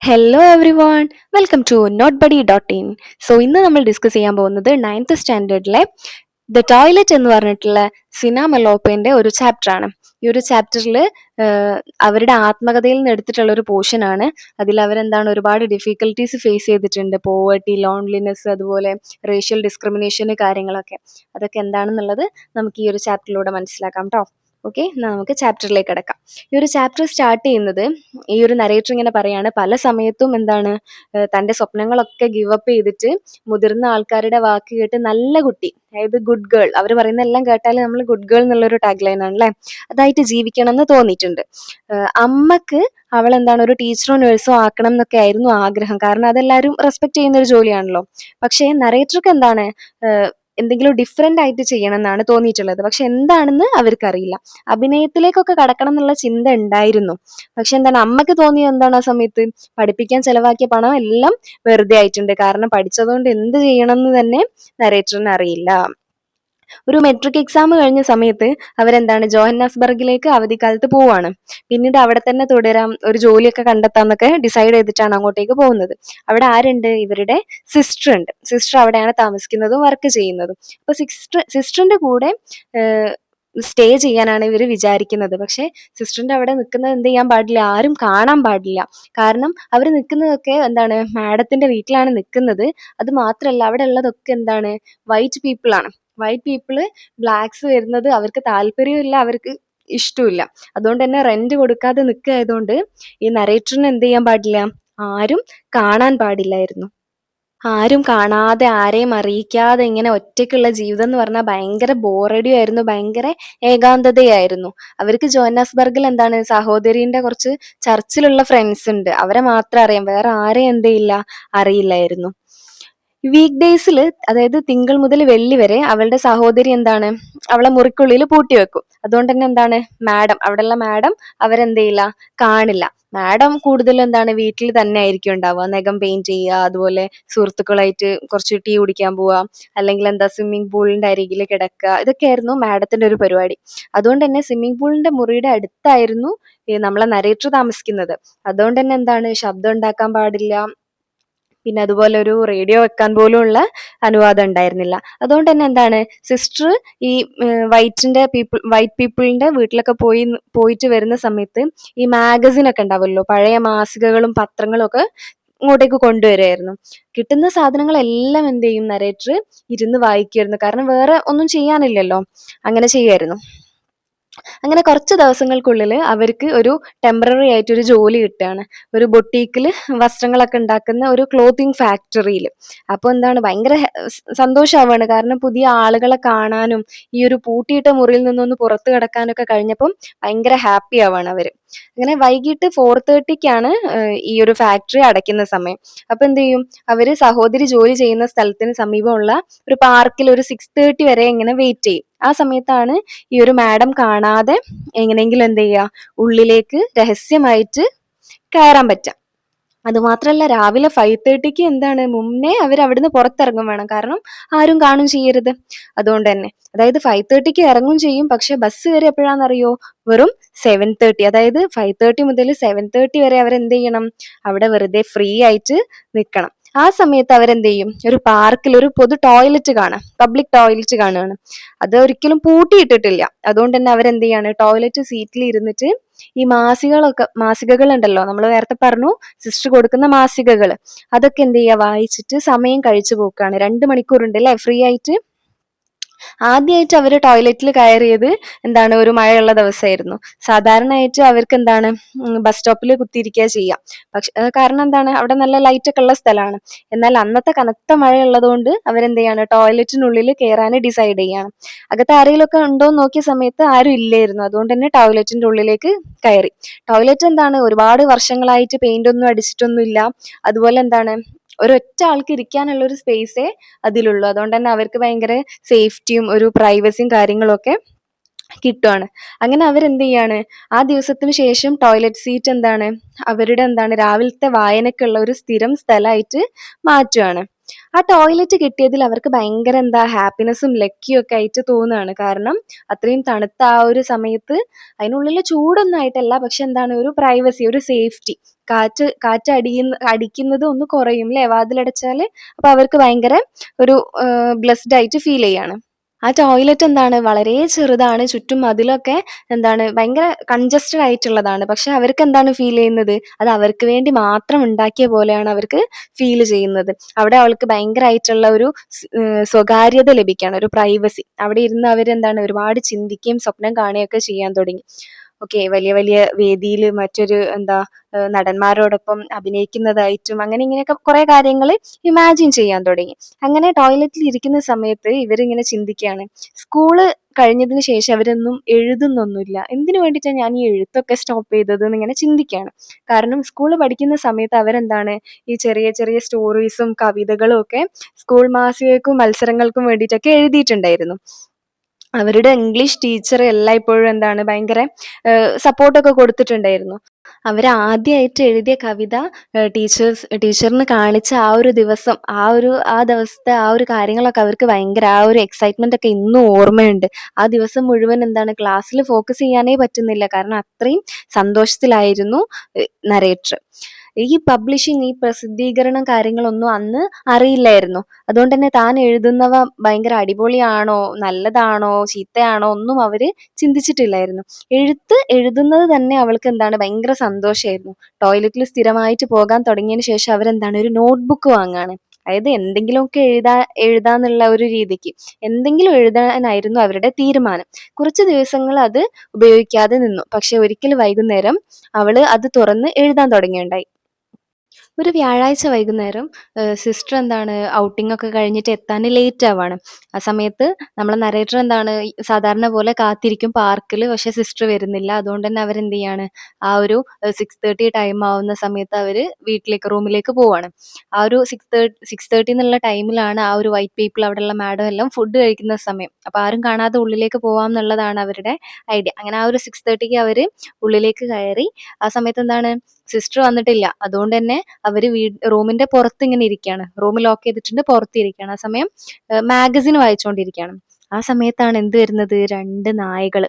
Hello everyone, welcome to Note Buddy dot in. So ഇന്ന് നമ്മൾ discuss ചെയ്യാൻ പോകുന്നത് നയൻത്ത് സ്റ്റാൻഡേർഡിലെ ദ ടോയ്ലറ്റ് എന്ന് പറഞ്ഞിട്ടുള്ള സിന മെലോപ്പയുടെ ഒരു ചാപ്റ്റർ ആണ്. ഈ ഒരു ചാപ്റ്ററിൽ അവരുടെ ആത്മകഥയിൽ നിന്ന് എടുത്തിട്ടുള്ള ഒരു പോർഷൻ ആണ്. അതിൽ അവരെന്താണ് ഒരുപാട് ഡിഫിക്കൽട്ടീസ് ഫേസ് ചെയ്തിട്ടുണ്ട്. പോവേർട്ടി, ലോൺലിനെസ്, അതുപോലെ റേഷ്യൽ ഡിസ്ക്രിമിനേഷൻ കാര്യങ്ങളൊക്കെ. അതൊക്കെ എന്താണെന്നുള്ളത് നമുക്ക് ഈ ഒരു ചാപ്റ്ററിലൂടെ മനസ്സിലാക്കാം കേട്ടോ. ഓക്കെ, നമുക്ക് ചാപ്റ്ററിലേക്ക് കിടക്കാം. ഈ ഒരു ചാപ്റ്റർ സ്റ്റാർട്ട് ചെയ്യുന്നത് ഈ ഒരു നരേറ്റർ ഇങ്ങനെ പറയാണ്, പല സമയത്തും എന്താണ് തൻ്റെ സ്വപ്നങ്ങളൊക്കെ ഗിവ് അപ്പ് ചെയ്തിട്ട് മുതിർന്ന ആൾക്കാരുടെ വാക്ക് കേട്ട് നല്ല കുട്ടി, അതായത് ഗുഡ് ഗേൾ, അവർ പറയുന്ന എല്ലാം കേട്ടാൽ നമ്മൾ ഗുഡ് ഗേൾ എന്നുള്ളൊരു ടാഗ് ലൈൻ ആണല്ലേ, അതായിട്ട് ജീവിക്കണം എന്ന് തോന്നിയിട്ടുണ്ട്. അമ്മക്ക് അവൾ എന്താണ് ഒരു ടീച്ചറോ നഴ്സോ ആക്കണം എന്നൊക്കെ ആയിരുന്നു ആഗ്രഹം, കാരണം അതെല്ലാവരും റെസ്പെക്ട് ചെയ്യുന്ന ഒരു ജോലിയാണല്ലോ. പക്ഷേ നരേറ്റർക്ക് എന്താണ് എന്തെങ്കിലും ഡിഫറെൻ്റ് ആയിട്ട് ചെയ്യണം എന്നാണ് തോന്നിയിട്ടുള്ളത്. പക്ഷെ എന്താണെന്ന് അവർക്കറിയില്ല. അഭിനയത്തിലേക്കൊക്കെ കടക്കണം എന്നുള്ള ചിന്ത ഉണ്ടായിരുന്നു. പക്ഷെ എന്താണ് അമ്മക്ക് തോന്നിയത് എന്താണ്, ആ സമയത്ത് പഠിപ്പിക്കാൻ ചെലവാക്കിയ പണം എല്ലാം വെറുതെ ആയിട്ടുണ്ട്. കാരണം പഠിച്ചതുകൊണ്ട് എന്ത് ചെയ്യണം എന്ന് തന്നെ നരേറ്ററിന് അറിയില്ല. ഒരു മെട്രിക് എക്സാം കഴിഞ്ഞ സമയത്ത് അവരെന്താണ് ജോഹന്നാസ്ബർഗിലേക്ക് അവധിക്കാലത്ത് പോവാണ്. പിന്നീട് അവിടെ തന്നെ തുടരാം, ഒരു ജോലിയൊക്കെ കണ്ടെത്താന്നൊക്കെ ഡിസൈഡ് ചെയ്തിട്ടാണ് അങ്ങോട്ടേക്ക് പോകുന്നത്. അവിടെ ആരുണ്ട്? ഇവരുടെ സിസ്റ്റർ ഉണ്ട്. സിസ്റ്റർ അവിടെയാണ് താമസിക്കുന്നതും വർക്ക് ചെയ്യുന്നതും. അപ്പൊ സിസ്റ്ററിന്റെ കൂടെ സ്റ്റേ ചെയ്യാനാണ് ഇവർ വിചാരിക്കുന്നത്. പക്ഷെ സിസ്റ്ററിന്റെ അവിടെ നിൽക്കുന്നത് എന്ത് ചെയ്യാൻ പാടില്ല, ആരും കാണാൻ പാടില്ല. കാരണം അവർ നിൽക്കുന്നതൊക്കെ എന്താണ് മാഡത്തിന്റെ വീട്ടിലാണ് നിൽക്കുന്നത്. അത് മാത്രമല്ല അവിടെ ഉള്ളതൊക്കെ എന്താണ് വൈറ്റ് പീപ്പിൾ ആണ്. വൈറ്റ് പീപ്പിള് ബ്ലാക്സ് വരുന്നത് അവർക്ക് താല്പര്യമില്ല, അവർക്ക് ഇഷ്ടമില്ല. അതുകൊണ്ട് തന്നെ റെന്റ് കൊടുക്കാതെ നിൽക്കുകയായതുകൊണ്ട് ഈ നരേറ്ററിന് എന്ത് ചെയ്യാൻ പാടില്ല, ആരും കാണാൻ പാടില്ലായിരുന്നു. ആരും കാണാതെ ആരെയും അറിയിക്കാതെ ഇങ്ങനെ ഒറ്റയ്ക്കുള്ള ജീവിതം എന്ന് പറഞ്ഞാൽ ഭയങ്കര ബോറടിയായിരുന്നു, ഭയങ്കര ഏകാന്തതയായിരുന്നു. അവർക്ക് ജോഹന്നാസ്ബർഗിൽ എന്താണ് സഹോദരീന്റെ കുറച്ച് ചർച്ചിലുള്ള ഫ്രണ്ട്സ് ഉണ്ട്, അവരെ മാത്രം അറിയാം, വേറെ ആരെയും എന്ത് ചെയ്യില്ല, അറിയില്ലായിരുന്നു. വീക്ക് ഡേയ്സിൽ, അതായത് തിങ്കൾ മുതൽ വെള്ളി വരെ അവളുടെ സഹോദരി എന്താണ് അവളെ മുറിക്കുള്ളിൽ പൂട്ടി വെക്കും. അതുകൊണ്ട് തന്നെ എന്താണ് അവിടെയുള്ള മാഡം അവരെന്ത് ചെയ്യില്ല, കാണില്ല. മാഡം കൂടുതലും എന്താണ് വീട്ടിൽ തന്നെ ആയിരിക്കും ഉണ്ടാവുക, നഖം പെയിന്റ് ചെയ്യുക, അതുപോലെ സുഹൃത്തുക്കളായിട്ട് കുറച്ച് ടീ കുടിക്കാൻ പോവുക, അല്ലെങ്കിൽ എന്താ സ്വിമ്മിംഗ് പൂളിന്റെ അരികിൽ കിടക്കുക, ഇതൊക്കെയായിരുന്നു മാഡത്തിന്റെ ഒരു പരിപാടി. അതുകൊണ്ട് തന്നെ സ്വിമ്മിംഗ് പൂളിന്റെ മുറിയുടെ അടുത്തായിരുന്നു നമ്മളെ നരേറ്റർ താമസിക്കുന്നത്. അതുകൊണ്ട് തന്നെ എന്താണ് ശബ്ദം ഉണ്ടാക്കാൻ പാടില്ല, പിന്നെ അതുപോലെ ഒരു റേഡിയോ വെക്കാൻ പോലും ഉള്ള അനുവാദം ഉണ്ടായിരുന്നില്ല. അതുകൊണ്ട് തന്നെ എന്താണ് സിസ്റ്റർ ഈ വൈറ്റ് പീപ്പിളിന്റെ വീട്ടിലൊക്കെ പോയിട്ട് വരുന്ന സമയത്ത് ഈ മാഗസിൻ ഒക്കെ ഉണ്ടാവുമല്ലോ, പഴയ മാസികകളും പത്രങ്ങളും ഒക്കെ ഇങ്ങോട്ടേക്ക് കൊണ്ടുവരുമായിരുന്നു. കിട്ടുന്ന സാധനങ്ങളെല്ലാം എന്ത് ചെയ്യും, നരേറ്റർ ഇരുന്ന് വായിക്കുമായിരുന്നു. കാരണം വേറെ ഒന്നും ചെയ്യാനില്ലല്ലോ, അങ്ങനെ ചെയ്യുമായിരുന്നു. അങ്ങനെ കുറച്ച് ദിവസങ്ങൾക്കുള്ളിൽ അവർക്ക് ഒരു ടെമ്പററി ആയിട്ട് ഒരു ജോലി കിട്ടുകയാണ്, ഒരു ബൊട്ടീക്കിൽ വസ്ത്രങ്ങളൊക്കെ ഉണ്ടാക്കുന്ന ഒരു ക്ലോത്തിങ് ഫാക്ടറിയിൽ. അപ്പോൾ എന്താണ് ഭയങ്കര സന്തോഷമാവാണ്, കാരണം പുതിയ ആളുകളെ കാണാനും ഈ ഒരു പൂട്ടിയിട്ട മുറിയിൽ നിന്നൊന്ന് പുറത്ത് കിടക്കാനൊക്കെ കഴിഞ്ഞപ്പം ഭയങ്കര ഹാപ്പി ആവാണ് അവർ. അങ്ങനെ വൈകിട്ട് 4:30ക്കാണ് ഈ ഒരു ഫാക്ടറി അടയ്ക്കുന്ന സമയം. അപ്പൊ എന്ത് ചെയ്യും, അവര് സഹോദരി ജോലി ചെയ്യുന്ന സ്ഥലത്തിന് സമീപമുള്ള ഒരു പാർക്കിൽ ഒരു 6:30 വരെ ഇങ്ങനെ വെയിറ്റ് ചെയ്യും. ആ സമയത്താണ് ഈ ഒരു മാഡം കാണാതെ എങ്ങനെയെങ്കിലും എന്ത് ചെയ്യുക, ഉള്ളിലേക്ക് രഹസ്യമായിട്ട് കയറാൻ പറ്റുക. അതുമാത്രമല്ല രാവിലെ 5:30ക്ക് എന്താണ് മുന്നേ അവർ അവിടുന്ന് പുറത്തിറങ്ങും വേണം, കാരണം ആരും കാണും ചെയ്യരുത്. അതുകൊണ്ട് തന്നെ അതായത് 5:30ക്ക് ഇറങ്ങും ചെയ്യും. പക്ഷെ ബസ് കയറി എപ്പോഴാണെന്നറിയോ, വെറും 7:30. അതായത് 5:30 മുതൽ 7:30 വരെ അവരെന്ത് ചെയ്യണം, അവിടെ വെറുതെ ഫ്രീ ആയിട്ട് നിൽക്കണം. ആ സമയത്ത് അവരെന്ത് ചെയ്യും, ഒരു പാർക്കിൽ ഒരു പൊതു ടോയ്ലറ്റ് കാണാം, പബ്ലിക് ടോയ്ലറ്റ് കാണുകയാണ്. അത് ഒരിക്കലും പൂട്ടിയിട്ടിട്ടില്ല. അതുകൊണ്ട് തന്നെ അവരെന്ത് ചെയ്യാണ്, ടോയ്ലറ്റ് സീറ്റിൽ ഇരുന്നിട്ട് ഈ മാസികകൾ ഉണ്ടല്ലോ, നമ്മൾ നേരത്തെ പറഞ്ഞു സിസ്റ്റർ കൊടുക്കുന്ന മാസികകൾ, അതൊക്കെ എന്ത് ചെയ്യുക, വായിച്ചിട്ട് സമയം കഴിച്ചു പോക്കാണ്. 2 മണിക്കൂർ ഉണ്ട് അല്ലേ ഫ്രീ ആയിട്ട്. ആദ്യമായിട്ട് അവർ ടോയ്ലറ്റിൽ കയറിയത് എന്താണ് ഒരു മഴയുള്ള ദിവസമായിരുന്നു. സാധാരണയായിട്ട് അവർക്ക് എന്താണ് ബസ് സ്റ്റോപ്പിൽ കുത്തിയിരിക്കുക ചെയ്യാം. പക്ഷെ കാരണം എന്താണ് അവിടെ നല്ല ലൈറ്റ് ഒക്കെ ഉള്ള സ്ഥലമാണ്. എന്നാൽ അന്നത്തെ കനത്ത മഴ ഉള്ളതുകൊണ്ട് അവരെന്ത് ചെയ്യാണ്, ടോയ്ലറ്റിനുള്ളിൽ കയറാൻ ഡിസൈഡ് ചെയ്യാണ്. അകത്ത് ആരെങ്കിലുമൊക്കെ ഉണ്ടോ എന്ന് നോക്കിയ സമയത്ത് ആരും ഇല്ലായിരുന്നു. അതുകൊണ്ട് തന്നെ ടോയ്ലറ്റിന്റെ ഉള്ളിലേക്ക് കയറി. ടോയ്ലറ്റ് എന്താണ് ഒരുപാട് വർഷങ്ങളായിട്ട് പെയിന്റ് ഒന്നും അടിച്ചിട്ടൊന്നും ഇല്ല. അതുപോലെ എന്താണ് ഒരൊറ്റ ആൾക്ക് ഇരിക്കാനുള്ള ഒരു സ്പേസേ അതിലുള്ളൂ. അതുകൊണ്ട് തന്നെ അവർക്ക് ഭയങ്കര സേഫ്റ്റിയും ഒരു പ്രൈവസിയും കാര്യങ്ങളൊക്കെ കിട്ടുവാണ്. അങ്ങനെ അവരെന്ത് ചെയ്യാണ്, ആ ദിവസത്തിന് ശേഷം ടോയ്ലറ്റ് സീറ്റ് എന്താണ് അവരുടെ എന്താണ് രാവിലത്തെ വായനക്കുള്ള ഒരു സ്ഥിരം സ്ഥലമായിട്ട് മാറ്റുവാണ്. ആ ടോയ്ലറ്റ് കിട്ടിയതിൽ അവർക്ക് ഭയങ്കര എന്താ ഹാപ്പിനെസ്സും ലക്കിയും ഒക്കെ ആയിട്ട് തോന്നുകയാണ്. കാരണം അത്രയും തണുത്ത ആ ഒരു സമയത്ത് അതിനുള്ളിൽ ചൂടൊന്നും ആയിട്ടല്ല, പക്ഷെ എന്താണ് ഒരു പ്രൈവസി, ഒരു സേഫ്റ്റി, കാറ്റ് അടിക്കുന്നത് ഒന്ന് കുറയും ല്ലേ വാതിലടച്ചാല്. അപ്പൊ അവർക്ക് ഭയങ്കര ഒരു ബ്ലെസ്ഡ് ആയിട്ട് ഫീൽ ചെയ്യാണ്. ആ ടോയ്ലറ്റ് എന്താണ് വളരെ ചെറുതാണ്. ചുറ്റും മതിലൊക്കെ എന്താണ് ഭയങ്കര കൺജസ്റ്റഡ് ആയിട്ടുള്ളതാണ്. പക്ഷെ അവർക്ക് എന്താണ് ഫീൽ ചെയ്യുന്നത്? അത് അവർക്ക് വേണ്ടി മാത്രം ഉണ്ടാക്കിയ പോലെയാണ് അവർക്ക് ഫീൽ ചെയ്യുന്നത്. അവിടെ അവൾക്ക് ഭയങ്കരായിട്ടുള്ള ഒരു സ്വകാര്യത ലഭിക്കുകയാണ്, ഒരു പ്രൈവസി. അവിടെ ഇരുന്ന് അവരെന്താണ് ഒരുപാട് ചിന്തിക്കുകയും സ്വപ്നം കാണുകയൊക്കെ ചെയ്യാൻ തുടങ്ങി. ഓക്കെ, വലിയ വലിയ വേദിയിൽ മറ്റൊരു എന്താ നടന്മാരോടൊപ്പം അഭിനയിക്കുന്നതായിട്ടും അങ്ങനെ ഇങ്ങനെയൊക്കെ കുറെ കാര്യങ്ങൾ ഇമാജിൻ ചെയ്യാൻ തുടങ്ങി. അങ്ങനെ ടോയ്ലറ്റിൽ ഇരിക്കുന്ന സമയത്ത് ഇവരിങ്ങനെ ചിന്തിക്കുകയാണ്, സ്കൂള് കഴിഞ്ഞതിന് ശേഷം അവരൊന്നും എഴുതുന്നൊന്നുമില്ല, എന്തിനു വേണ്ടിയിട്ടാണ് ഞാൻ ഈ എഴുത്തൊക്കെ സ്റ്റോപ്പ് ചെയ്തത് എന്നിങ്ങനെ ചിന്തിക്കുകയാണ്. കാരണം സ്കൂളിൽ പഠിക്കുന്ന സമയത്ത് അവരെന്താണ് ഈ ചെറിയ ചെറിയ സ്റ്റോറീസും കവിതകളും ഒക്കെ സ്കൂൾ മാസികക്കും മത്സരങ്ങൾക്കും വേണ്ടിയിട്ടൊക്കെ എഴുതിയിട്ടുണ്ടായിരുന്നു. അവരുടെ ഇംഗ്ലീഷ് ടീച്ചർ എല്ലായ്പ്പോഴും എന്താണ് ഭയങ്കര സപ്പോർട്ടൊക്കെ കൊടുത്തിട്ടുണ്ടായിരുന്നു. അവരാദ്യായിട്ട് എഴുതിയ കവിത ടീച്ചറിന് കാണിച്ച ആ ഒരു ദിവസം, ആ ദിവസത്തെ ആ ഒരു കാര്യങ്ങളൊക്കെ അവർക്ക് ഭയങ്കര ആ ഒരു എക്സൈറ്റ്മെന്റ് ഒക്കെ ഇന്നും ഓർമ്മയുണ്ട്. ആ ദിവസം മുഴുവൻ എന്താണ് ക്ലാസ്സിൽ ഫോക്കസ് ചെയ്യാനേ പറ്റുന്നില്ല. കാരണം അത്രയും സന്തോഷത്തിലായിരുന്നു നരേറ്റർ. ഈ പ്രസിദ്ധീകരണം കാര്യങ്ങളൊന്നും അന്ന് അറിയില്ലായിരുന്നു. അതുകൊണ്ട് തന്നെ താൻ എഴുതുന്നവ ഭയങ്കര അടിപൊളിയാണോ, നല്ലതാണോ, ചീത്തയാണോ ഒന്നും അവര് ചിന്തിച്ചിട്ടില്ലായിരുന്നു. എഴുതുന്നത് തന്നെ അവൾക്ക് എന്താണ് ഭയങ്കര സന്തോഷമായിരുന്നു. ടോയ്ലറ്റിൽ സ്ഥിരമായിട്ട് പോകാൻ തുടങ്ങിയതിന് ശേഷം അവരെന്താണ് ഒരു നോട്ട്ബുക്ക് വാങ്ങാണ്. അതായത് എന്തെങ്കിലുമൊക്കെ എഴുതാന്നുള്ള ഒരു രീതിക്ക് എന്തെങ്കിലും എഴുതാനായിരുന്നു അവരുടെ തീരുമാനം. കുറച്ച് ദിവസങ്ങൾ അത് ഉപയോഗിക്കാതെ നിന്നു. പക്ഷെ ഒരിക്കൽ വൈകുന്നേരം അവള് അത് തുറന്ന് എഴുതാൻ തുടങ്ങിയുണ്ടായി. ഒരു വ്യാഴാഴ്ച വൈകുന്നേരം സിസ്റ്റർ എന്താണ് ഔട്ടിംഗ് ഒക്കെ കഴിഞ്ഞിട്ട് എത്താൻ ലേറ്റ് ആവാണ്. ആ സമയത്ത് നമ്മളെ നരേറ്റർ എന്താണ് സാധാരണ പോലെ കാത്തിരിക്കും പാർക്കിൽ. പക്ഷെ സിസ്റ്റർ വരുന്നില്ല. അതുകൊണ്ട് തന്നെ അവരെന്ത് ചെയ്യാണ്, ആ ഒരു 6:30 ടൈം ആവുന്ന സമയത്ത് അവര് റൂമിലേക്ക് പോവാണ്. ആ ഒരു 6:30 എന്നുള്ള ടൈമിലാണ് ആ ഒരു വൈറ്റ് പീപ്പിൾ അവിടെയുള്ള മാഡം എല്ലാം ഫുഡ് കഴിക്കുന്ന സമയം. അപ്പൊ ആരും കാണാതെ ഉള്ളിലേക്ക് പോവാം എന്നുള്ളതാണ് അവരുടെ ഐഡിയ. അങ്ങനെ ആ ഒരു 6:30ക്ക് അവര് ഉള്ളിലേക്ക് കയറി. ആ സമയത്ത് എന്താണ് സിസ്റ്റർ വന്നിട്ടില്ല. അതുകൊണ്ട് തന്നെ അവര് റൂമിന്റെ പുറത്ത് ഇങ്ങനെ ഇരിക്കുകയാണ്. റൂം ലോക്ക് ചെയ്തിട്ടുണ്ട്, പുറത്തിരിക്കുകയാണ്. ആ സമയം മാഗസിൻ വായിച്ചുകൊണ്ടിരിക്കുകയാണ്. ആ സമയത്താണ് എന്ത് വരുന്നത്, 2 നായകള്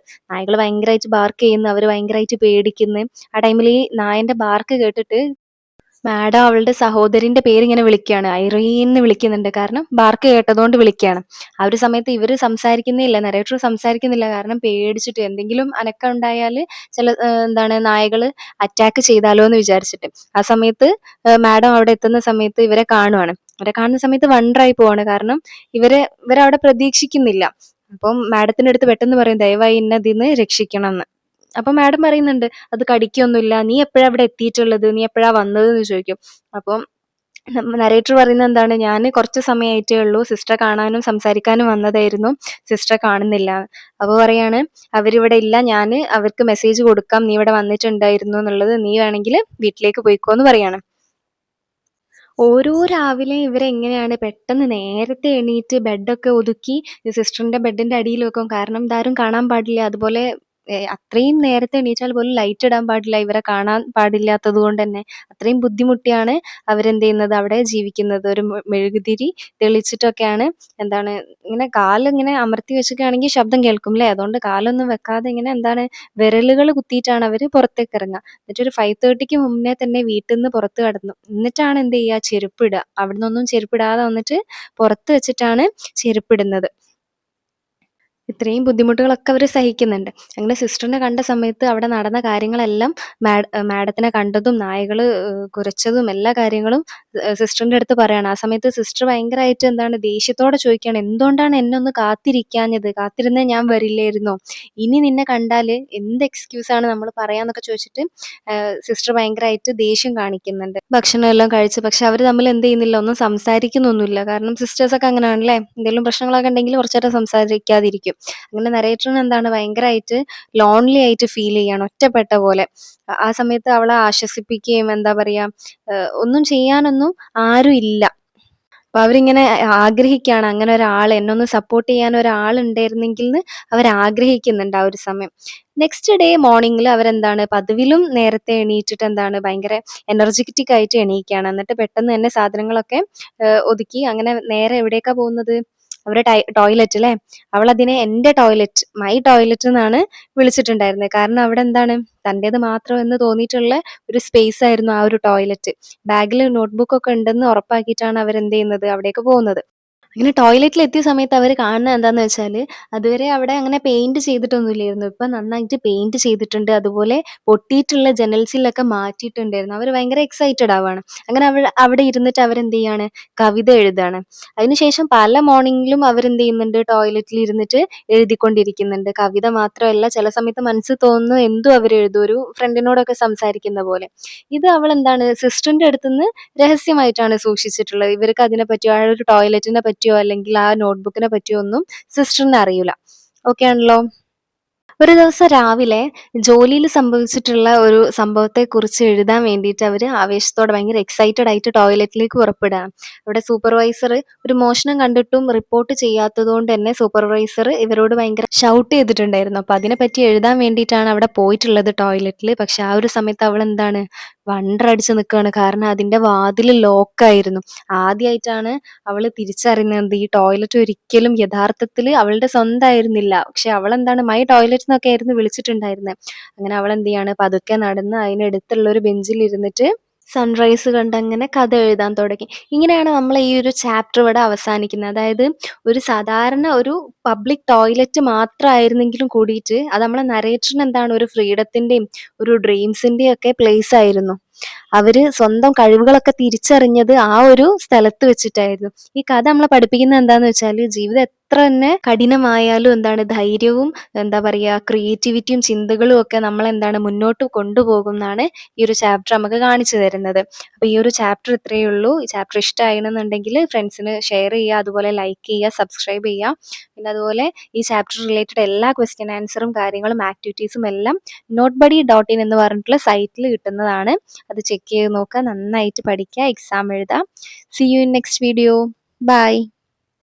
ഭയങ്കരമായിട്ട് ബാർക്ക് ചെയ്യുന്നു. അവര് ഭയങ്കരമായിട്ട് പേടിക്കുന്നു. ആ ടൈമിൽ ഈ നായന്റെ ബാർക്ക് കേട്ടിട്ട് മാഡം അവളുടെ സഹോദരിന്റെ പേരിങ്ങനെ വിളിക്കുകയാണ്. ഐറീന്ന് വിളിക്കുന്നുണ്ട്. കാരണം ബാർക്ക് കേട്ടതുകൊണ്ട് വിളിക്കുകയാണ്. ആ ഒരു സമയത്ത് ഇവര് സംസാരിക്കുന്നില്ല, നരേറ്റർ സംസാരിക്കുന്നില്ല. കാരണം പേടിച്ചിട്ട് എന്തെങ്കിലും അനക്കം ഉണ്ടായാല് എന്താണ് നായകള് അറ്റാക്ക് ചെയ്താലോ എന്ന് വിചാരിച്ചിട്ട്. ആ സമയത്ത് മാഡം അവിടെ എത്തുന്ന സമയത്ത് ഇവരെ കാണുവാണ്. ഇവരെ കാണുന്ന സമയത്ത് വണ്ടറായി പോവാണ്. കാരണം ഇവരവിടെ പ്രതീക്ഷിക്കുന്നില്ല. അപ്പം മാഡത്തിന്റെ അടുത്ത് പെട്ടെന്ന് പറയും, ദയവായി എന്നെ ഇതിന്ന് രക്ഷിക്കണം എന്ന്. അപ്പൊ മാഡം പറയുന്നുണ്ട്, അത് കടിക്കൊന്നുമില്ല, നീ എപ്പോഴാ അവിടെ എത്തിയിട്ടുള്ളത്, നീ എപ്പോഴാ വന്നത് എന്ന് ചോദിക്കും. അപ്പം നരേറ്റർ പറയുന്നത് എന്താണ്, ഞാൻ കുറച്ച് സമയമായിട്ടേ ഉള്ളൂ, സിസ്റ്ററെ കാണാനും സംസാരിക്കാനും വന്നതായിരുന്നു, സിസ്റ്ററെ കാണുന്നില്ല. അപ്പൊ പറയാണ്, അവരിവിടെ ഇല്ല, ഞാൻ അവർക്ക് മെസ്സേജ് കൊടുക്കാം, നീ ഇവിടെ വന്നിട്ടുണ്ടായിരുന്നു എന്നുള്ളത്, നീ വേണമെങ്കിൽ വീട്ടിലേക്ക് പോയിക്കോന്ന് പറയാണ്. ഓരോ രാവിലെ ഇവരെങ്ങനെയാണ് പെട്ടെന്ന് നേരത്തെ എണീറ്റ് ബെഡൊക്കെ ഒതുക്കി സിസ്റ്ററിന്റെ ബെഡിന്റെ അടിയിൽ വെക്കും. കാരണം ഇതാരും കാണാൻ പാടില്ല. അതുപോലെ അത്രയും നേരത്തെ എണീറ്റാൽ പോലും ലൈറ്റ് ഇടാൻ പാടില്ല. ഇവരെ കാണാൻ പാടില്ലാത്തത് കൊണ്ട് തന്നെ അത്രയും ബുദ്ധിമുട്ടിയാണ് അവരെന്ത് ചെയ്യുന്നത്, അവിടെ ജീവിക്കുന്നത്. ഒരു മെഴുകുതിരി തെളിച്ചിട്ടൊക്കെയാണ് എന്താണ് ഇങ്ങനെ കാലിങ്ങനെ അമർത്തി വെച്ചൊക്കെയാണെങ്കിൽ ശബ്ദം കേൾക്കും ല്ലേ. അതുകൊണ്ട് കാലൊന്നും വെക്കാതെ ഇങ്ങനെ എന്താണ് വിരലുകൾ കുത്തിയിട്ടാണ് അവര് പുറത്തേക്ക് ഇറങ്ങുക. എന്നിട്ട് ഒരു 5:30ക്ക് മുന്നേ തന്നെ വീട്ടിൽ നിന്ന് പുറത്ത് കടന്നു. എന്നിട്ടാണ് എന്ത് ചെയ്യുക, ചെരുപ്പിടുക. അവിടുന്നൊന്നും ചെരുപ്പിടാതെ വന്നിട്ട് പുറത്ത് വെച്ചിട്ടാണ് ചെരുപ്പിടുന്നത്. ഇത്രയും ബുദ്ധിമുട്ടുകളൊക്കെ അവര് സഹിക്കുന്നുണ്ട്. അങ്ങനെ സിസ്റ്ററിനെ കണ്ട സമയത്ത് അവിടെ നടന്ന കാര്യങ്ങളെല്ലാം മാഡത്തിനെ കണ്ടതും നായകള് കുരച്ചതും എല്ലാ കാര്യങ്ങളും സിസ്റ്ററിന്റെ അടുത്ത് പറയാണ്. ആ സമയത്ത് സിസ്റ്റർ ഭയങ്കരമായിട്ട് എന്താണ് ദേഷ്യത്തോടെ ചോദിക്കുകയാണ്, എന്തുകൊണ്ടാണ് എന്നെ ഒന്ന് കാത്തിരിക്കാഞ്ഞത്, കാത്തിരുന്നേ ഞാൻ വരില്ലായിരുന്നോ, ഇനി നിന്നെ കണ്ടാല് എന്ത് എക്സ്ക്യൂസാണ് നമ്മൾ പറയാന്നൊക്കെ ചോദിച്ചിട്ട് സിസ്റ്റർ ഭയങ്കരമായിട്ട് ദേഷ്യം കാണിക്കുന്നുണ്ട്. ഭക്ഷണം എല്ലാം കഴിച്ച്, പക്ഷെ അവർ തമ്മിൽ എന്ത് ചെയ്യുന്നില്ല, ഒന്നും സംസാരിക്കുന്നൊന്നുമില്ല. കാരണം സിസ്റ്റേഴ്സ് ഒക്കെ അങ്ങനെയാണല്ലേ, എന്തെങ്കിലും പ്രശ്നങ്ങളൊക്കെ ഉണ്ടെങ്കിൽ കുറച്ചേരം സംസാരിക്കാതിരിക്കും. അങ്ങനെ നരേറ്ററിന് എന്താണ് ഭയങ്കരമായിട്ട് ലോൺലി ആയിട്ട് ഫീൽ ചെയ്യാണ്, ഒറ്റപ്പെട്ട പോലെ. ആ സമയത്ത് അവളെ ആശ്വസിപ്പിക്കുകയും എന്താ പറയാ, ഒന്നും ചെയ്യാനൊന്നും ആരും ഇല്ല. അപ്പൊ അവരിങ്ങനെ ആഗ്രഹിക്കുകയാണ് അങ്ങനെ ഒരാൾ എന്നെ ഒന്ന് സപ്പോർട്ട് ചെയ്യാൻ ഒരാൾ ഉണ്ടായിരുന്നെങ്കിൽ എന്ന് അവർ ആഗ്രഹിക്കുന്നുണ്ട് ആ ഒരു സമയം. നെക്സ്റ്റ് ഡേ മോർണിംഗിൽ അവരെന്താണ് പതിവിലും നേരത്തെ എണീറ്റിട്ട് എന്താണ് ഭയങ്കര എനർജറ്റിക് ആയിട്ട് എണീക്കുകയാണ്. എന്നിട്ട് പെട്ടെന്ന് തന്നെ സാധനങ്ങളൊക്കെ ഒതുക്കി അങ്ങനെ നേരെ എവിടേക്കാ പോകുന്നത്? അവരുടെ ടോയ്ലറ്റ് അല്ലേ. അവളതിനെ എന്റെ ടോയ്ലറ്റ്, മൈ ടോയ്ലറ്റ് എന്നാണ് വിളിച്ചിട്ടുണ്ടായിരുന്നത്. കാരണം അവിടെ എന്താണ് തൻ്റേത് മാത്രം എന്ന് തോന്നിയിട്ടുള്ള ഒരു സ്പേസ് ആയിരുന്നു ആ ഒരു ടോയ്ലറ്റ്. ബാഗിൽ നോട്ട്ബുക്ക് ഒക്കെ ഉണ്ടെന്ന് ഉറപ്പാക്കിയിട്ടാണ് അവരെന്ത് ചെയ്യുന്നത് അവിടേക്ക് പോകുന്നത്. അങ്ങനെ ടോയ്ലറ്റിൽ എത്തിയ സമയത്ത് അവർ കാണുന്നത് എന്താന്ന് വെച്ചാല്, അതുവരെ അവിടെ അങ്ങനെ പെയിന്റ് ചെയ്തിട്ടൊന്നുമില്ലായിരുന്നു. ഇപ്പൊ നന്നായിട്ട് പെയിന്റ് ചെയ്തിട്ടുണ്ട്. അതുപോലെ പൊട്ടിയിട്ടുള്ള ജനൽസിലൊക്കെ മാറ്റിയിട്ടുണ്ടായിരുന്നു. അവർ ഭയങ്കര എക്സൈറ്റഡ് ആവാണ്. അങ്ങനെ അവിടെ ഇരുന്നിട്ട് അവരെന്ത് ചെയ്യാണ്? കവിത എഴുതാണ്. അതിനുശേഷം പല മോർണിംഗിലും അവരെന്ത് ചെയ്യുന്നുണ്ട്? ടോയ്ലറ്റിൽ ഇരുന്നിട്ട് എഴുതിക്കൊണ്ടിരിക്കുന്നുണ്ട്. കവിത മാത്രമല്ല, ചില സമയത്ത് മനസ്സിൽ തോന്നുന്നു എന്തും അവർ എഴുതും. ഒരു ഫ്രണ്ടിനോടൊക്കെ സംസാരിക്കുന്ന പോലെ. ഇത് അവളെന്താണ് സിസ്റ്ററിന്റെ അടുത്തുനിന്ന് രഹസ്യമായിട്ടാണ് സൂക്ഷിച്ചിട്ടുള്ളത്. ഇവർക്ക് അതിനെപ്പറ്റിയോ ആ ഒരു ടോയ്ലറ്റിനെ പറ്റിയോ അല്ലെങ്കിൽ ആ നോട്ട്ബുക്കിനെ പറ്റിയോ ഒന്നും സിസ്റ്ററിന് അറിയില്ല. ഓക്കെ ആണല്ലോ. ഒരു ദിവസം രാവിലെ ജോലിയിൽ സംഭവിച്ചിട്ടുള്ള ഒരു സംഭവത്തെക്കുറിച്ച് എഴുതാൻ വേണ്ടിയിട്ട് അവർ ആവേശത്തോടെ ഭയങ്കര എക്സൈറ്റഡ് ആയിട്ട് ടോയ്ലറ്റിലേക്ക് പുറപ്പെടുകയാണ്. അവിടെ സൂപ്പർവൈസർ ഒരു മോഷണം കണ്ടിട്ടും റിപ്പോർട്ട് ചെയ്യാത്തത് കൊണ്ട് തന്നെ സൂപ്പർവൈസർ ഇവരോട് ഭയങ്കര ഷൗട്ട് ചെയ്തിട്ടുണ്ടായിരുന്നു. അപ്പൊ അതിനെപ്പറ്റി എഴുതാൻ വേണ്ടിയിട്ടാണ് അവിടെ പോയിട്ടുള്ളത് ടോയ്ലറ്റിൽ. പക്ഷെ ആ ഒരു സമയത്ത് അവൾ എന്താണ് വണ്ടറടിച്ച് നിൽക്കുകയാണ്. കാരണം അതിന്റെ വാതിൽ ലോക്കായിരുന്നു. ആദ്യമായിട്ടാണ് അവള് തിരിച്ചറിയുന്നത് ഈ ടോയ്ലറ്റ് ഒരിക്കലും യഥാർത്ഥത്തിൽ അവളുടെ സ്വന്തമായിരുന്നില്ല. പക്ഷെ അവളെന്താണ് മൈ ടോയ്ലറ്റ് എന്നൊക്കെ ആയിരുന്നു വിളിച്ചിട്ടുണ്ടായിരുന്നത്. അങ്ങനെ അവൾ എന്ത് ചെയ്യാണ് പതുക്കെ നടന്ന് അതിനടുത്തുള്ള ഒരു ബെഞ്ചിൽ ഇരുന്നിട്ട് സൺറൈസ് കണ്ട് അങ്ങനെ കഥ എഴുതാൻ തുടങ്ങി. ഇങ്ങനെയാണ് നമ്മൾ ഈ ഒരു ചാപ്റ്റർ ഇവിടെ അവസാനിക്കുന്നത്. അതായത് ഒരു സാധാരണ ഒരു പബ്ലിക് ടോയ്ലറ്റ് മാത്രമായിരുന്നെങ്കിലും കൂടിയിട്ട് അത് നമ്മളെ നരേറ്ററിന് എന്താണ് ഒരു ഫ്രീഡത്തിന്റെയും ഒരു ഡ്രീംസിന്റെയും ഒക്കെ പ്ലേസ് ആയിരുന്നു. അവര് സ്വന്തം കഴിവുകളൊക്കെ തിരിച്ചറിഞ്ഞത് ആ ഒരു സ്ഥലത്ത് വെച്ചിട്ടായിരുന്നു. ഈ കഥ നമ്മളെ പഠിപ്പിക്കുന്നത് എന്താന്ന് വെച്ചാല് ജീവിതം എത്ര തന്നെ കഠിനമായാലും എന്താണ് ധൈര്യവും എന്താ പറയാ ക്രിയേറ്റിവിറ്റിയും ചിന്തകളും ഒക്കെ നമ്മളെന്താണ് മുന്നോട്ട് കൊണ്ടുപോകുമെന്നാണ് ഈ ഒരു ചാപ്റ്റർ നമുക്ക് കാണിച്ചു തരുന്നത്. അപ്പൊ ഈ ഒരു ചാപ്റ്റർ ഇത്രയേ ഉള്ളൂ. ഈ ചാപ്റ്റർ ഇഷ്ടമായിരുന്നുണ്ടെങ്കിൽ ഫ്രണ്ട്സിന് ഷെയർ ചെയ്യുക, അതുപോലെ ലൈക്ക് ചെയ്യുക, സബ്സ്ക്രൈബ് ചെയ്യുക. പിന്നെ അതുപോലെ ഈ ചാപ്റ്റർ റിലേറ്റഡ് എല്ലാ ക്വസ്റ്റ്യൻ ആൻസറും കാര്യങ്ങളും ആക്ടിവിറ്റീസും എല്ലാം notebuddy.in എന്ന് പറഞ്ഞിട്ടുള്ള സൈറ്റിൽ കിട്ടുന്നതാണ്. അത് ചെക്ക് ചെയ്ത് നോക്കുക, നന്നായിട്ട് പഠിക്കുക, എക്സാം എഴുതാം. See you in next video. By.